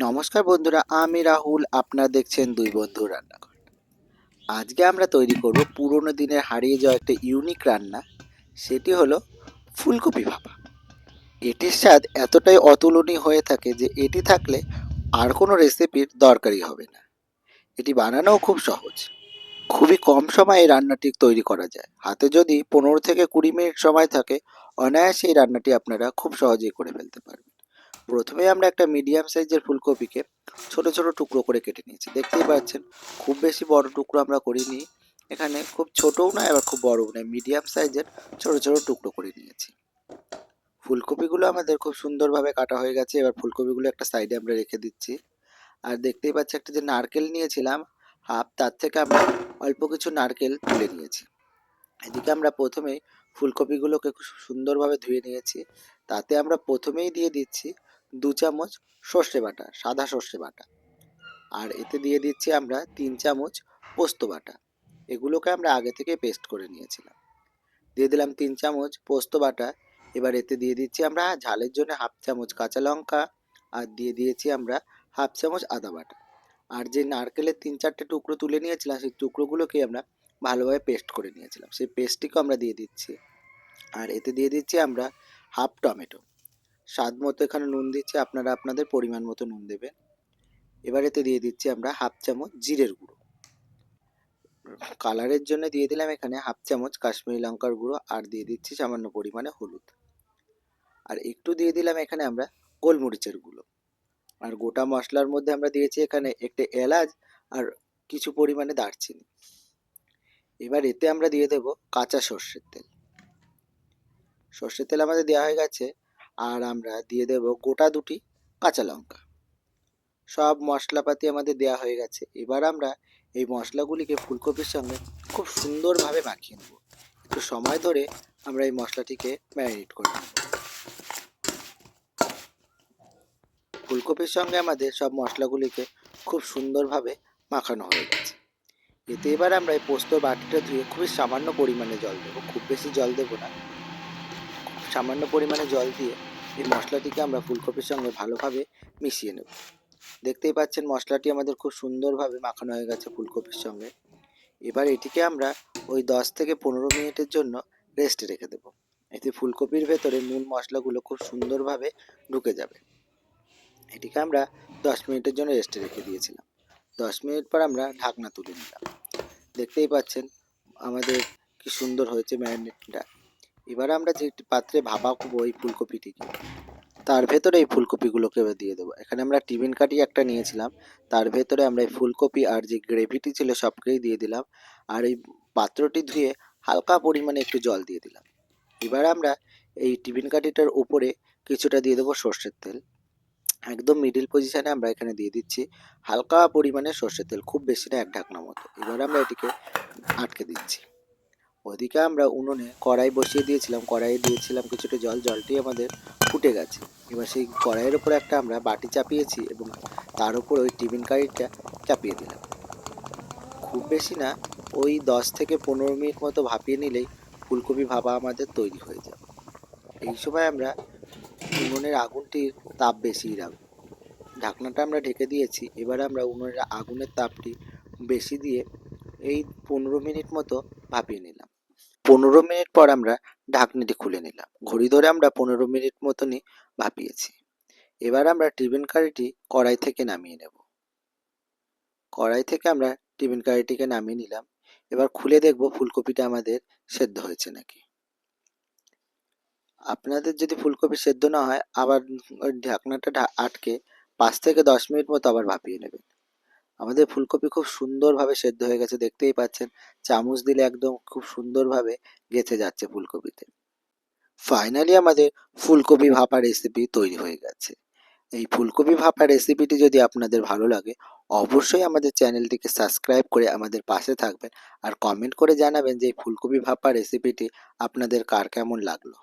নমস্কার বন্ধুরা, আমি রাহুল। আপনারা দেখছেন দুই বন্ধুর রান্নাঘর। আজকে আমরা তৈরি করব পুরোনো দিনের হারিয়ে যাওয়া একটা ইউনিক রান্না। সেটি হলো ফুলকপি ভাপা। এটির স্বাদ এতটাই অতুলনীয় হয়ে থাকে যে এটি থাকলে আর কোনো রেসিপির দরকারই হবে না। এটি বানানোও খুব সহজ। খুবই কম সময়ে এই রান্নাটি তৈরি করা যায়। হাতে যদি 15 থেকে 20 মিনিট সময় থাকে, অনায়াসে এই রান্নাটি আপনারা খুব সহজেই করে ফেলতে পারবেন। প্রথমে আমরা একটা মিডিয়াম সাইজের ফুলকপিকে ছোট ছোট টুকরো করে কেটে নিয়েছি। দেখতেই পাচ্ছেন, খুব বেশি বড় টুকরো আমরা করিনি। এখানে খুব ছোটও নয় আবার খুব বড়ও নয়, মিডিয়াম সাইজের ছোট ছোট টুকরো করে নিয়েছি। ফুলকপিগুলো আমাদের খুব সুন্দরভাবে কাটা হয়ে গেছে। এবার ফুলকপিগুলো একটা সাইডে আমরা রেখে দিচ্ছি। আর দেখতেই পাচ্ছি একটা যে নারকেল নিয়েছিলাম হাফ, তার থেকে আমরা অল্প কিছু নারকেল তুলে নিয়েছি। এদিকে আমরা প্রথমেই ফুলকপিগুলোকে খুব সুন্দরভাবে ধুয়ে নিয়েছি। তাতে আমরা প্রথমেই দিয়ে দিচ্ছি 2 চামচ সর্ষে বাটা, সাদা সর্ষে বাটা। আর এতে দিয়ে দিচ্ছি আমরা 3 চামচ পোস্ত বাটা। এগুলোকে আমরা আগে থেকে পেস্ট করে নিয়েছিলাম। দিয়ে দিলাম 3 চামচ পোস্ত বাটা। এবার এতে দিয়ে দিচ্ছি আমরা ঝালের জন্য হাফ চামচ কাঁচা লঙ্কা, আর দিয়ে দিয়েছি আমরা হাফ চামচ আদা বাটা। আর যে নারকেলের 3-4টে টুকরো তুলে নিয়েছিলাম, সেই টুকরোগুলোকে আমরা ভালোভাবে পেস্ট করে নিয়েছিলাম, সেই পেস্টটিকেও আমরা দিয়ে দিচ্ছি। আর এতে দিয়ে দিচ্ছি আমরা হাফ টমেটো। স্বাদ মতো এখানে নুন দিচ্ছি, আপনারা আপনাদের পরিমাণ মতো নুন দেবেন। এবার এতে দিয়ে দিচ্ছি আমরা হাফ চামচ জিরের গুঁড়ো। কালারের জন্য দিয়ে দিলাম এখানে হাফ চামচ কাশ্মীরি লঙ্কার গুঁড়ো, আর দিয়ে দিচ্ছি সামান্য পরিমাণে হলুদ। আর একটু দিয়ে দিলাম এখানে আমরা গোলমরিচের গুঁড়ো। আর গোটা মশলার মধ্যে আমরা দিয়েছি এখানে একটা এলাচ আর কিছু পরিমাণে দারচিনি। এবার এতে আমরা দিয়ে দেব কাঁচা সর্ষের তেল। সর্ষের তেল আমাদের দেওয়া হয়ে গেছে। আর আমরা দিয়ে দেব গোটা 2টি কাঁচা লঙ্কা। সব মশলাপাতি আমাদের দেওয়া হয়ে গেছে। এবার আমরা এই মশলাগুলিকে ফুলকপির সঙ্গে খুব সুন্দরভাবে মাখিয়ে নেব। একটু সময় ধরে আমরা এই মশলাটিকে ম্যারিনেট করে নেব। ফুলকপির সঙ্গে আমাদের সব মশলাগুলিকে খুব সুন্দরভাবে মাখানো হয়ে গেছে। এতে এবার আমরা এই পোস্তর বাটিটা ধুয়ে খুবই সামান্য পরিমাণে জল দেবো, খুব বেশি জল দেবো না। সামান্য পরিমাণে জল দিয়ে এই মশলাটিকে আমরা ফুলকপির সঙ্গে ভালোভাবে মিশিয়ে নেব। দেখতেই পাচ্ছেন মশলাটি আমাদের খুব সুন্দরভাবে মাখানো হয়ে গেছে ফুলকপির সঙ্গে। এবার এটিকে আমরা ওই 10 থেকে 15 মিনিটের জন্য রেস্টে রেখে দেবো। এতে ফুলকপির ভেতরে নুন মশলাগুলো খুব সুন্দরভাবে ঢুকে যাবে। এটিকে আমরা 10 মিনিটের জন্য রেস্টে রেখে দিয়েছিলাম। 10 মিনিট পর আমরা ঢাকনা তুলে নিলাম। দেখতেই পাচ্ছেন আমাদের কি সুন্দর হয়েছে ম্যারিনেটটা। এবার আমরা যে পাত্রে ভাপাবো এই ফুলকপিটিকে, তার ভেতরে এই ফুলকপিগুলোকে দিয়ে দেবো। এখানে আমরা টিফিন কাঠি একটা নিয়েছিলাম, তার ভেতরে আমরা এই ফুলকপি আর যে গ্রেভিটি ছিল সবকেই দিয়ে দিলাম। আর এই পাত্রটি ধুয়ে হালকা পরিমাণে একটু জল দিয়ে দিলাম। এবার আমরা এই টিফিন কাঠিটার উপরে কিছুটা দিয়ে দেবো সর্ষের তেল। একদম মিডিল পজিশানে আমরা এখানে দিয়ে দিচ্ছি হালকা পরিমাণে সর্ষের তেল, খুব বেশি না, 1 ঢাকনা মতো। এবার আমরা এটিকে আটকে দিচ্ছি। ওদিকে আমরা উনুনে কড়াই বসিয়ে দিয়েছিলাম, কড়াইয়ে দিয়েছিলাম কিছুটা জল, জলটি আমাদের ফুটে গেছে। এবার সেই কড়াইয়ের ওপরে একটা আমরা বাটি চাপিয়েছি এবং তার উপর ওই টিফিন কারিটা চাপিয়ে দিলাম। খুব বেশি না, ওই 10 থেকে 15 মিনিট মতো ভাপিয়ে নিলেই ফুলকপি ভাপা আমাদের তৈরি হয়ে যাবে। এই সময় আমরা উনুনের আগুনটির তাপ বেশি রাখবো। ঢাকনাটা আমরা ঢেকে দিয়েছি। এবার আমরা উনুনের আগুনের তাপটি বেশি দিয়ে এই 15 মিনিট মতো ভাপিয়ে নিলাম। 15 মিনিট পর আমরা ঢাকনিটি খুলে নিলাম। ঘড়ি ধরে আমরা 15 মিনিট মতনই ভাপিয়েছি। এবার আমরা টিফিন কারিটি কড়াই থেকে নামিয়ে নেব। কড়াই থেকে আমরা টিফিন কারিটিকে নামিয়ে নিলাম। এবার খুলে দেখব ফুলকপিটা আমাদের সেদ্ধ হয়েছে নাকি। আপনাদের যদি ফুলকপি সেদ্ধ না হয়, আবার ওই ঢাকনাটা আটকে 5 থেকে 10 মিনিট মতো আবার ভাপিয়ে নেবেন। আমাদের ফুলকপি খুব সুন্দরভাবে সেদ্ধ হয়ে গেছে, দেখতেই পাচ্ছেন। চামচ দিলে একদম খুব সুন্দরভাবে গেঁথে যাচ্ছে ফুলকপিতে। ফাইনালি আমাদের ফুলকপি ভাপা রেসিপি তৈরি হয়ে গেছে। এই ফুলকপি ভাপা রেসিপিটি যদি আপনাদের ভালো লাগে, অবশ্যই আমাদের চ্যানেলটিকে সাবস্ক্রাইব করে আমাদের পাশে থাকবেন। আর কমেন্ট করে জানাবেন যে এই ফুলকপি ভাপা রেসিপিটি আপনাদের কার কেমন লাগলো।